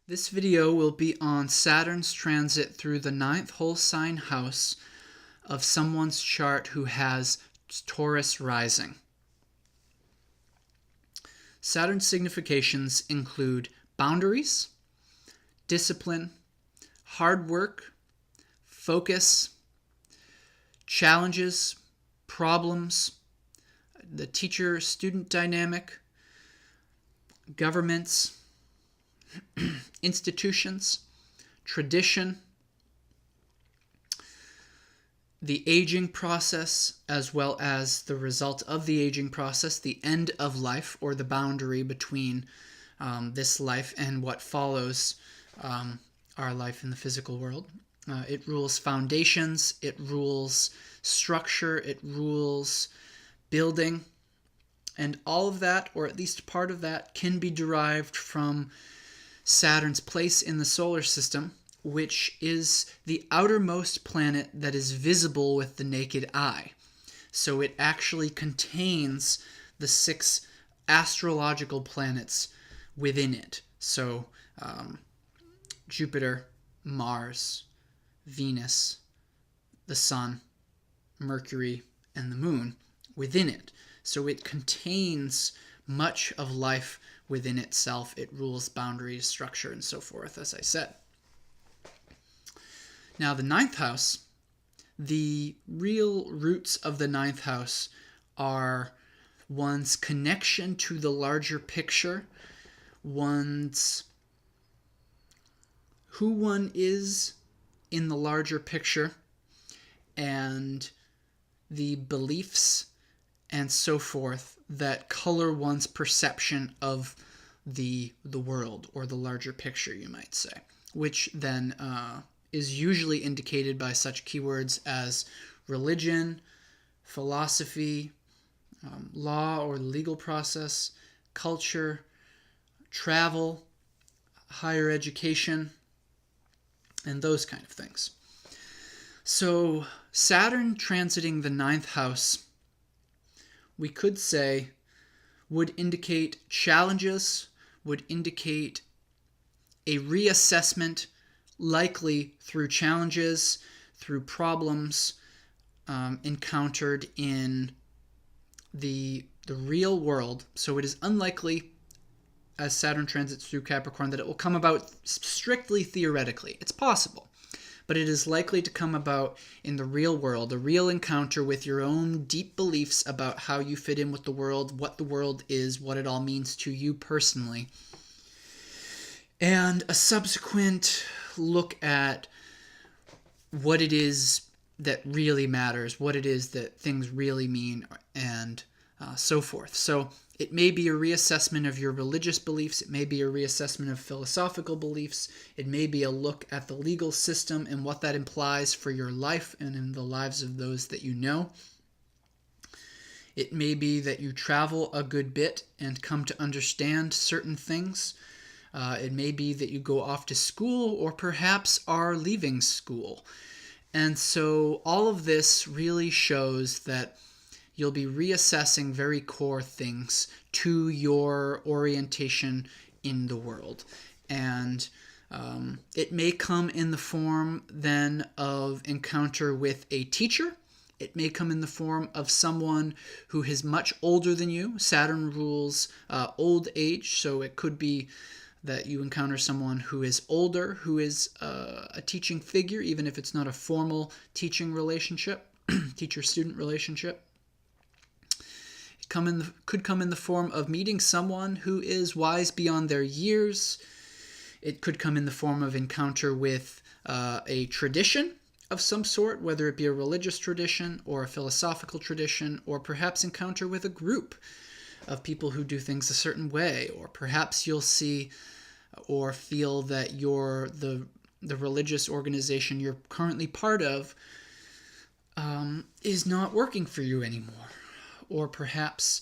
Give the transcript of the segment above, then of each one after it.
This video will be on Saturn's transit through the ninth whole sign house of someone's chart who has Taurus rising. Saturn's significations include boundaries, discipline, hard work, focus, challenges, problems, the teacher-student dynamic, governments, institutions, tradition, the aging process, as well as the result of the aging process, the end of life, or the boundary between this life and what follows our life in the physical world. It rules foundations, it rules structure, it rules building, and all of that, or at least part of that, can be derived from Saturn's place in the solar system, which is the outermost planet that is visible with the naked eye. So it actually contains the 6 astrological planets within it. So Jupiter, Mars, Venus, the Sun, Mercury, and the Moon within it. So it contains much of life within itself. It rules boundaries, structure, and so forth, as I said. Now, the ninth house, the real roots of the ninth house are one's connection to the larger picture, one's who one is in the larger picture, and the beliefs and so forth that color one's perception of the world, or the larger picture, you might say, which then is usually indicated by such keywords as religion, philosophy, law or legal process, culture, travel, higher education, and those kind of things. So Saturn transiting the ninth house, we could say, would indicate challenges, would indicate a reassessment, likely through challenges, through problems encountered in the real world. So it is unlikely, as Saturn transits through Capricorn, that it will come about strictly theoretically. It's possible, but it is likely to come about in the real world, a real encounter with your own deep beliefs about how you fit in with the world, what the world is, what it all means to you personally, and a subsequent look at what it is that really matters, what it is that things really mean, and so forth. So it may be a reassessment of your religious beliefs. It may be a reassessment of philosophical beliefs. It may be a look at the legal system and what that implies for your life and in the lives of those that you know. It may be that you travel a good bit and come to understand certain things. It may be that you go off to school, or perhaps are leaving school. And so all of this really shows that you'll be reassessing very core things to your orientation in the world. And it may come in the form then of encounter with a teacher. It may come in the form of someone who is much older than you. Saturn rules old age, so it could be that you encounter someone who is older, who is a teaching figure, even if it's not a formal teaching relationship, teacher-student relationship. Could come in the form of meeting someone who is wise beyond their years. It could come in the form of encounter with a tradition of some sort, whether it be a religious tradition or a philosophical tradition, or perhaps encounter with a group of people who do things a certain way, or perhaps you'll see or feel that the religious organization you're currently part of is not working for you anymore. Or perhaps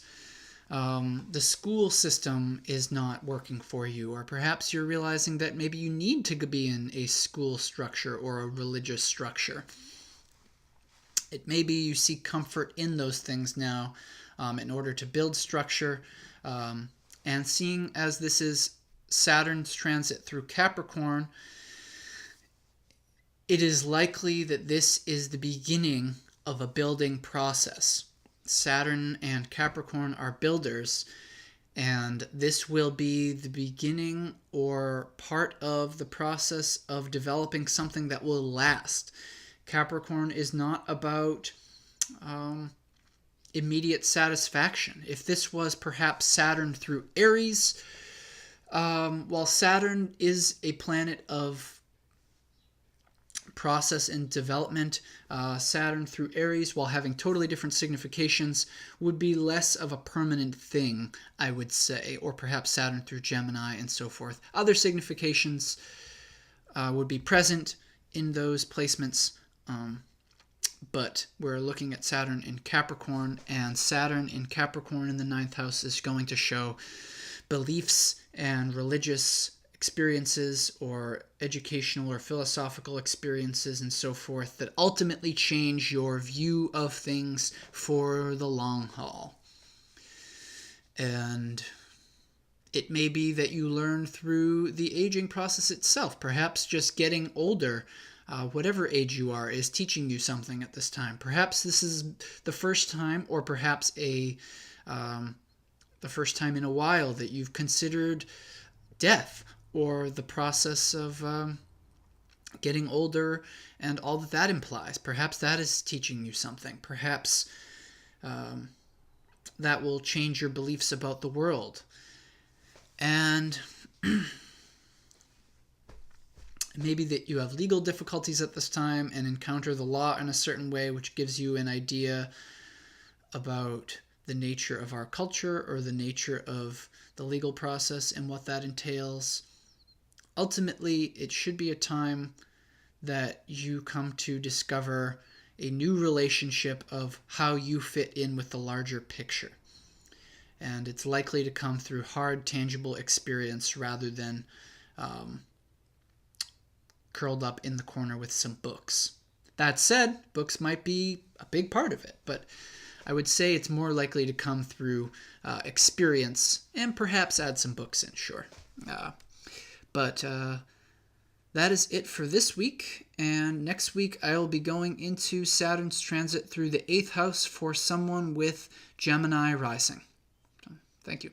the school system is not working for you, or perhaps you're realizing that maybe you need to be in a school structure or a religious structure. It may be you seek comfort in those things now in order to build structure, and seeing as this is Saturn's transit through Capricorn, it is likely that this is the beginning of a building process. Saturn and Capricorn are builders, and this will be the beginning or part of the process of developing something that will last. Capricorn is not about immediate satisfaction. If this was perhaps Saturn through Aries, while Saturn is a planet of process and development, Saturn through Aries, while having totally different significations, would be less of a permanent thing, I would say, or perhaps Saturn through Gemini and so forth. Other significations would be present in those placements, but we're looking at Saturn in Capricorn, and Saturn in Capricorn in the 9th house is going to show beliefs and religious experiences or educational or philosophical experiences and so forth that ultimately change your view of things for the long haul. And it may be that you learn through the aging process itself. Perhaps just getting older, whatever age you are, is teaching you something at this time. Perhaps this is the first time, or perhaps the first time in a while, that you've considered death, or the process of getting older and all that that implies. Perhaps that is teaching you something. Perhaps that will change your beliefs about the world. And maybe that you have legal difficulties at this time and encounter the law in a certain way, which gives you an idea about the nature of our culture or the nature of the legal process and what that entails. Ultimately, it should be a time that you come to discover a new relationship of how you fit in with the larger picture. And it's likely to come through hard, tangible experience rather than curled up in the corner with some books. That said, books might be a big part of it, but I would say it's more likely to come through experience and perhaps add some books in, sure. But that is it for this week, and next week I will be going into Saturn's transit through the 8th house for someone with Gemini rising. Thank you.